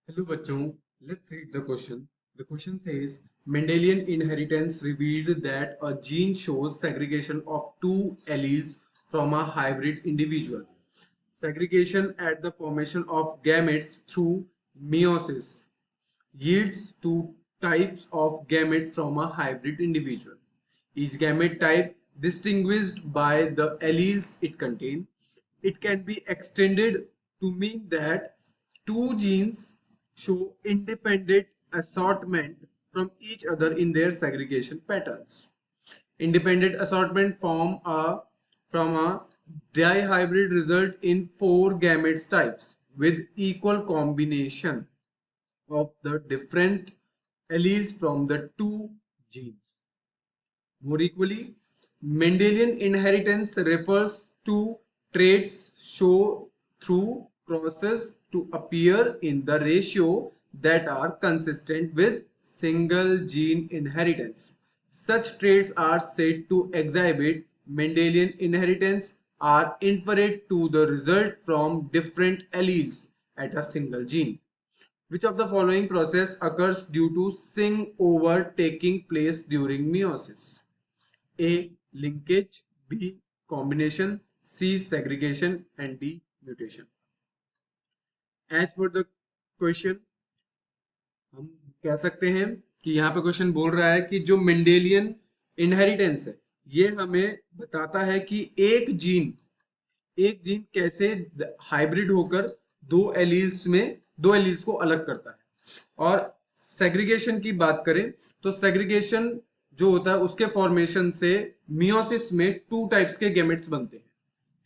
Hello bachchon, let's read the question. The question says Mendelian inheritance revealed that a gene shows segregation of two alleles from a hybrid individual. Segregation at the formation of gametes through meiosis yields two types of gametes from a hybrid individual. Each gamete type distinguished by the alleles it contains. It can be extended to mean that two genes show independent assortment from each other in their segregation patterns. Independent assortment from a dihybrid result in four gametes types with equal combination of the different alleles from the two genes. More equally, Mendelian inheritance refers to traits shown through crosses to appear in the ratio that are consistent with single gene inheritance. Such traits are said to exhibit Mendelian inheritance are inferred to the result from different alleles at a single gene. Which of the following process occurs due to swing over taking place during meiosis? A. Linkage, B. Combination, C. Segregation and D. Mutation. As per the question, हम कह सकते हैं कि यहाँ पे question बोल रहा है कि जो मेंडेलियन इनहेरिटेंस है ये हमें बताता है कि एक जीन कैसे हाइब्रिड होकर दो एलील्स को अलग करता है। और सेग्रीगेशन की बात करें तो सेग्रीगेशन जो होता है उसके फॉर्मेशन से मियोसिस में टू टाइप्स के गैमेट्स बनते हैं।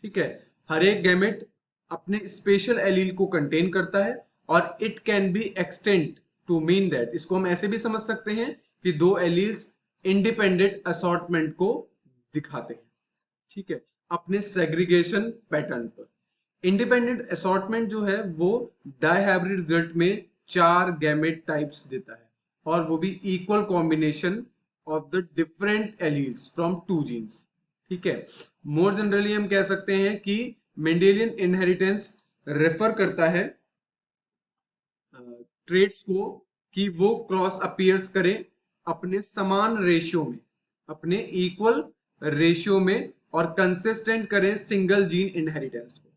ठीक है, हर एक गैमेट अपने स्पेशल एलील को कंटेन करता है और it can be extend to mean that, इसको हम ऐसे भी समझ सकते हैं कि दो एलील्स इंडिपेंडेंट असॉर्टमेंट को दिखाते हैं। ठीक है, अपने सेग्रीगेशन पैटर्न पर। इंडिपेंडेंट असॉर्टमेंट जो है वो डायहाइब्रिड रिजल्ट में चार गैमेट टाइप्स देता है और वो भी equal combination of the different alleles from two genes. ठीक है, मोर जनरली हम कह सकते हैं कि मेंडेलियन इनहेरिटेंस रेफर करता है ट्रेड्स को कि वो क्रॉस अपीयर्स करें अपने समान रेशियो में, अपने इक्वल रेशियो में और कंसिस्टेंट करें सिंगल जीन इनहेरिटेंस को।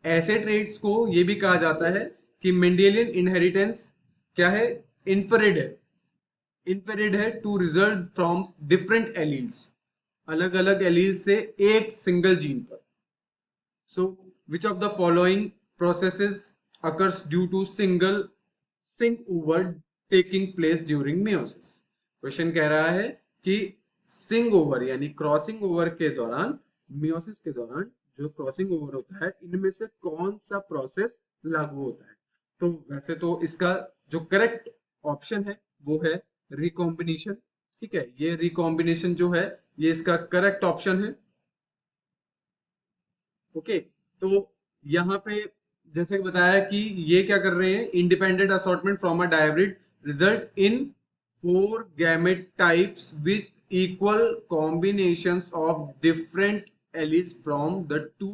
ऐसे ट्रेड्स को ये भी कहा जाता है कि मेंडेलियन इनहेरिटेंस क्या है, इन्फेरिड है to result from different alleles, अलग अलग एलील से एक सिंगल जीन पर। So which of the following processes occurs due to single sync over taking place during meiosis? Question कह रहा है कि सिंग ओवर यानी क्रॉसिंग ओवर के दौरान, मियोसिस के दौरान जो क्रॉसिंग ओवर होता है इनमें से कौन सा प्रोसेस लागू होता है। तो वैसे तो इसका जो करेक्ट ऑप्शन है वो है रिकॉम्बिनेशन। ठीक है, ये रिकॉम्बिनेशन जो है ये इसका करेक्ट ऑप्शन है। ओके, तो यहाँ पे जैसे बताया कि ये क्या कर रहे हैं, independent assortment from a dihybrid result in four gamete types with equal combinations of different alleles from the two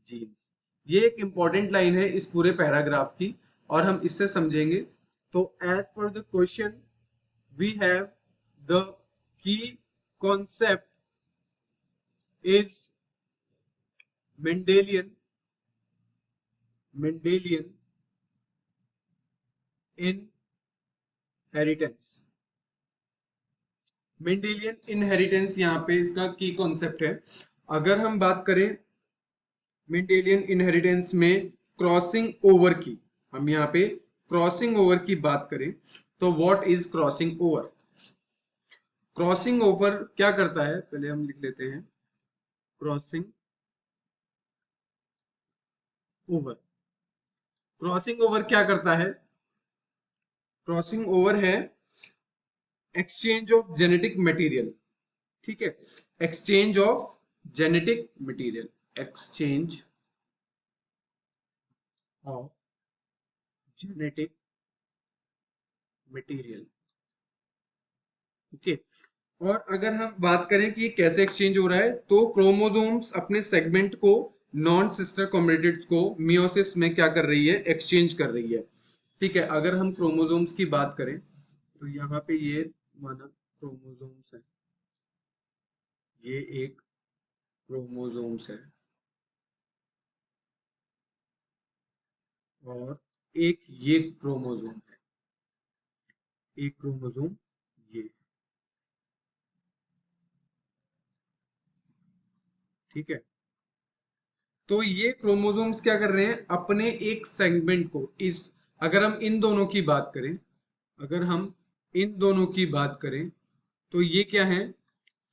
genes. ये एक इंपॉर्टेंट लाइन है इस पूरे पैराग्राफ की और हम इससे समझेंगे। तो as per the question we have the key concept is Mendelian inheritance. Mendelian inheritance यहाँ पे इसका की कॉन्सेप्ट है। अगर हम बात करें मेंडेलियन इनहेरिटेंस में क्रॉसिंग ओवर की, हम यहाँ पे क्रॉसिंग ओवर की बात करें तो what is crossing over? Crossing over क्या करता है पहले हम लिख लेते हैं। क्रॉसिंग ओवर, क्रॉसिंग ओवर क्या करता है? क्रॉसिंग ओवर है एक्सचेंज ऑफ जेनेटिक मटेरियल। ठीक है, exchange of genetic material, exchange of genetic material. Okay, और अगर हम बात करें कि कैसे एक्सचेंज हो रहा है तो क्रोमोसोम्स अपने सेगमेंट को नॉन सिस्टर कॉम्बिनेटेड्स को मियोसिस में क्या कर रही है, एक्सचेंज कर रही है। ठीक है, अगर हम क्रोमोसोम्स की बात करें तो यहाँ पे ये माना क्रोमोसोम्स है, ये एक क्रोमोसोम्स है और एक ये क्रोमोसोम है, एक क्रोमोसोम ये, ठीक है। तो ये क्रोमोसोम्स क्या कर रहे हैं, अपने एक सेगमेंट को इस, अगर हम इन दोनों की बात करें, अगर हम इन दोनों की बात करें तो ये क्या है,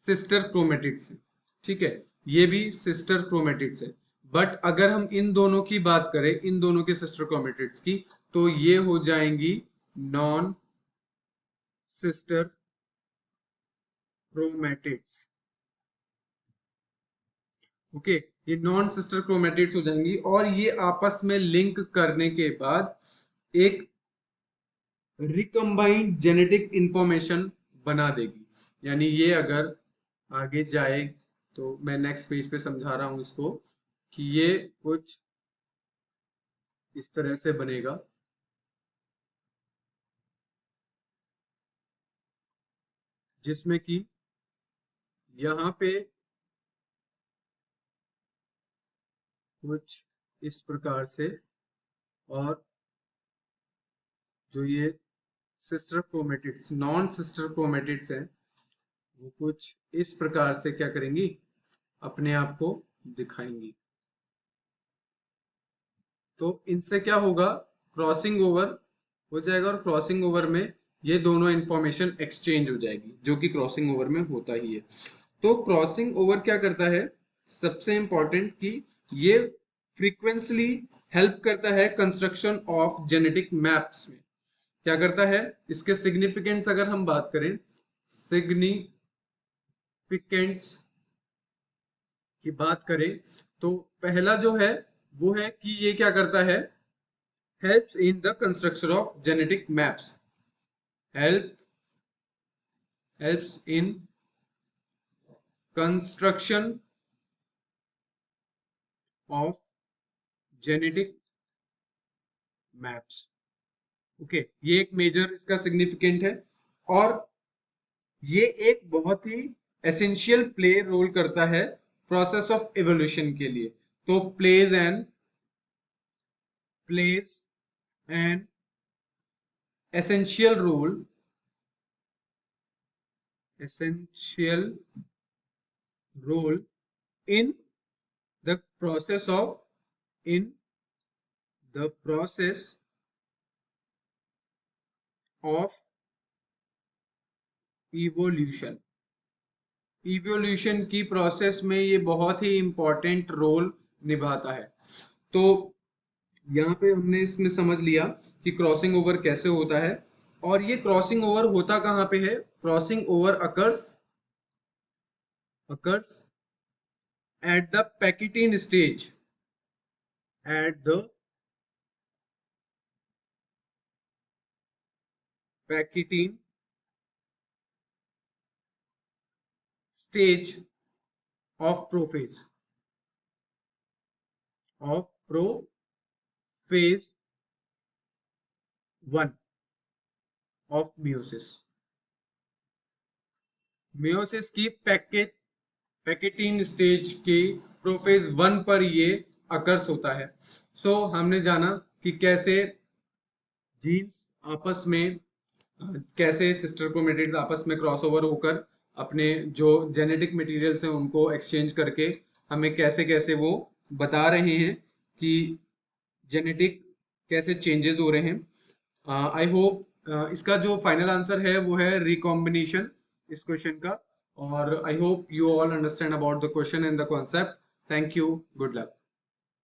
सिस्टर क्रोमेटिड्स है, ठीक है, ये भी सिस्टर क्रोमेटिड्स है। बट अगर हम इन दोनों की बात करें, इन दोनों के सिस्टर क्रोमेटिड्स की, तो ये हो जाएंगी नॉन सिस्टर क्रोमेटिड्स। ओके, ये नॉन सिस्टर क्रोमेटिड्स हो जाएंगी और ये आपस में लिंक करने के बाद एक रिकम्बाइंड जेनेटिक इंफॉर्मेशन बना देगी। यानी ये अगर आगे जाए तो मैं नेक्स्ट पेज पे समझा रहा हूं इसको, कि ये कुछ इस तरह से बनेगा, जिसमें कि यहाँ पे कुछ इस प्रकार से, और जो ये sister chromatids, non sister chromatids हैं, वो कुछ इस प्रकार से क्या करेंगी, अपने आप को दिखाएंगी। तो इनसे क्या होगा, क्रॉसिंग ओवर हो जाएगा और क्रॉसिंग ओवर में ये दोनों इंफॉर्मेशन एक्सचेंज हो जाएगी, जो कि क्रॉसिंग ओवर में होता ही है। तो क्रॉसिंग ओवर क्या करता है, सबसे इंपॉर्टेंट कि ये फ्रीक्वेंटली हेल्प करता है कंस्ट्रक्शन ऑफ जेनेटिक मैप्स में। क्या करता है, इसके सिग्निफिकेंस अगर हम बात करें, सिग्निफिकेंस की बात करें, तो पहला जो है वो है कि ये क्या करता है, helps in the construction of genetic maps, help helps in construction of genetic maps। Okay, ये एक मेजर इसका सिग्निफिकेंट है और ये एक बहुत ही एसेंशियल प्ले रोल करता है प्रोसेस ऑफ एवोल्यूशन के लिए। तो plays an essential role, essential role in the process of, in the process of evolution। Evolution की प्रोसेस में ये बहुत ही इंपॉर्टेंट रोल निभाता है। तो यहाँ पे हमने इसमें समझ लिया कि क्रॉसिंग ओवर कैसे होता है, और ये क्रॉसिंग ओवर होता कहाँ पे है, crossing over occurs at the Packitine stage, at the Packitine stage of prophase, of prophase 1 of meiosis। meiosis की पैकेटीन स्टेज के प्रोफेज 1 पर ये अकर्स होता है। सो हमने जाना कि कैसे जीन्स आपस में, कैसे सिस्टर क्रोमेटिड्स आपस में क्रॉसओवर होकर अपने जो जेनेटिक मटेरियल्स हैं उनको एक्सचेंज करके हमें कैसे कैसे वो बता रहे हैं कि जेनेटिक कैसे चेंजेस हो रहे हैं। आई होप इसका जो फाइनल आंसर है वो है रिकॉम्बिनेशन इस क्वेश्चन का। और I hope you all understand about the question and the concept. Thank you, good luck.